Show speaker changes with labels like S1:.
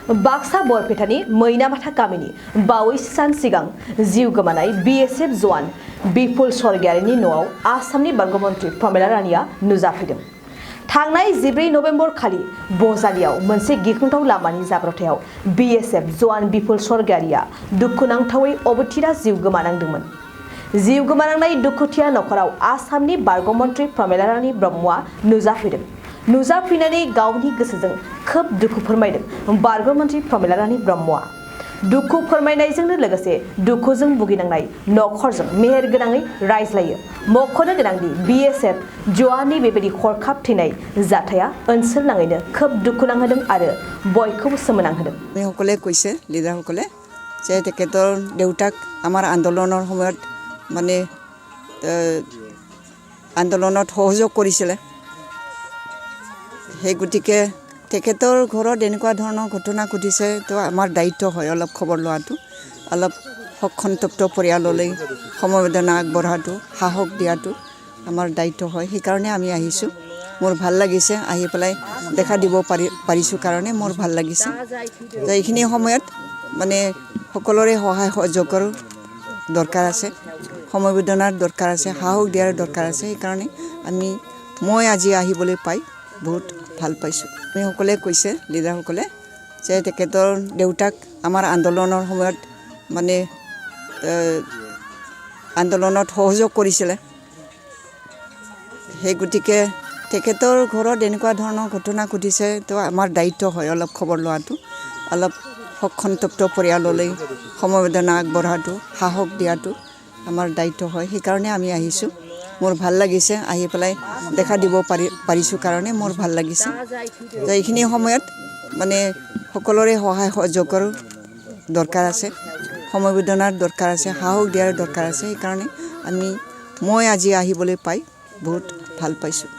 S1: बाक्सा बरपेटानि मैनामाथा गामिनि बावैसो सान सिगां जिउ गोमानाय बीएसएफ जवान बिपुल स्वर्गियारिनि न'आव आसामनि बारग'मन्त्रि प्रमिला रानीआ नुजाफैदों। थांनाय 14 नभेम्बर खालि बजालियाव मोनसे गिख्रंथाव लामानि जाब्रबथायाव बीएसएफ जवान बिपुल स्वर्गियारिया दुखुनांथावै अबथिरा जिउ गोमानांदोंमोन। जिउ गोमानांनाय दुखुथिया नखराव आसामनि बारग'मन्त्रि प्रमिला रानी ब्रह्मआ नुजाफैदों। नुजाफैनानै गावनि गोसोजों खोब दुखु फोरमायदों बारग'मन्त्रि प्रमिला रानी ब्रह्मआ। दुखु फोरमायनायजोंनो लोगोसे दुखुजों भुगिनांनाय नखरजों मेहेरगोनाङै रायज्लायो। मख'नो गोनांदि बीएसएफ जवाननि बेबायदि हरखाब थैनाय जाथाया ओनसोल नाङैनो खोब दुखु नांहोदों आरो बयखौबो सोमोनांहोदों।
S2: সকলে কৈছে লিডাৰসকলে যে তেখেতৰ দেউতাক আমাৰ আন্দোলনৰ সময়ত মানে আন্দোলনত সহযোগ কৰিছিলে। সেই গতিকে তেখেতৰ ঘৰত এনেকুৱা ধৰণৰ ঘটনা ঘটিছে তো আমাৰ দায়িত্ব হয় অলপ খবৰ লোৱাটো, অলপ সন্তপ্ত পৰিয়াললৈ সমবেদনা আগবঢ়াটো, সাহস দিয়াটো আমাৰ দায়িত্ব হয়। সেইকাৰণে আমি আহিছোঁ। মোৰ ভাল লাগিছে আহি পেলাই দেখা দিব পাৰিছোঁ কাৰণে মোৰ ভাল লাগিছে। তো এইখিনি সময়ত মানে সকলোৰে সহায় সহযোগৰ দৰকাৰ আছে, সমবেদনাৰ দৰকাৰ আছে, সাহস দিয়াৰ দৰকাৰ আছে। সেইকাৰণে মই আজি আহিবলৈ পাই বহুত ভাল পাইছোঁ। সকলে কৈছে লিডাৰসকলে যে তেখেতৰ দেউতাক আমাৰ আন্দোলনৰ সময়ত মানে আন্দোলনত সহযোগ কৰিছিলে। সেই গতিকে তেখেতৰ ঘৰত এনেকুৱা ধৰণৰ ঘটনা ঘটিছে তো আমাৰ দায়িত্ব হয় অলপ খবৰ লোৱাটো, অলপ সন্তপ্ত পৰিয়াললৈ সমবেদনা আগবঢ়াটো, সাহস দিয়াটো আমাৰ দায়িত্ব হয়। সেইকাৰণে আমি আহিছোঁ। মোৰ ভাল লাগিছে আহি পেলাই দেখা দিব পাৰিছোঁ কাৰণে মোৰ ভাল লাগিছে। তো এইখিনি সময়ত মানে সকলোৰে সহায় সহযোগৰ দৰকাৰ আছে, সমবেদনাৰ দৰকাৰ আছে, সাহস দিয়াৰ দৰকাৰ আছে। সেইকাৰণে মই আজি আহিবলৈ পাই বহুত ভাল পাইছোঁ।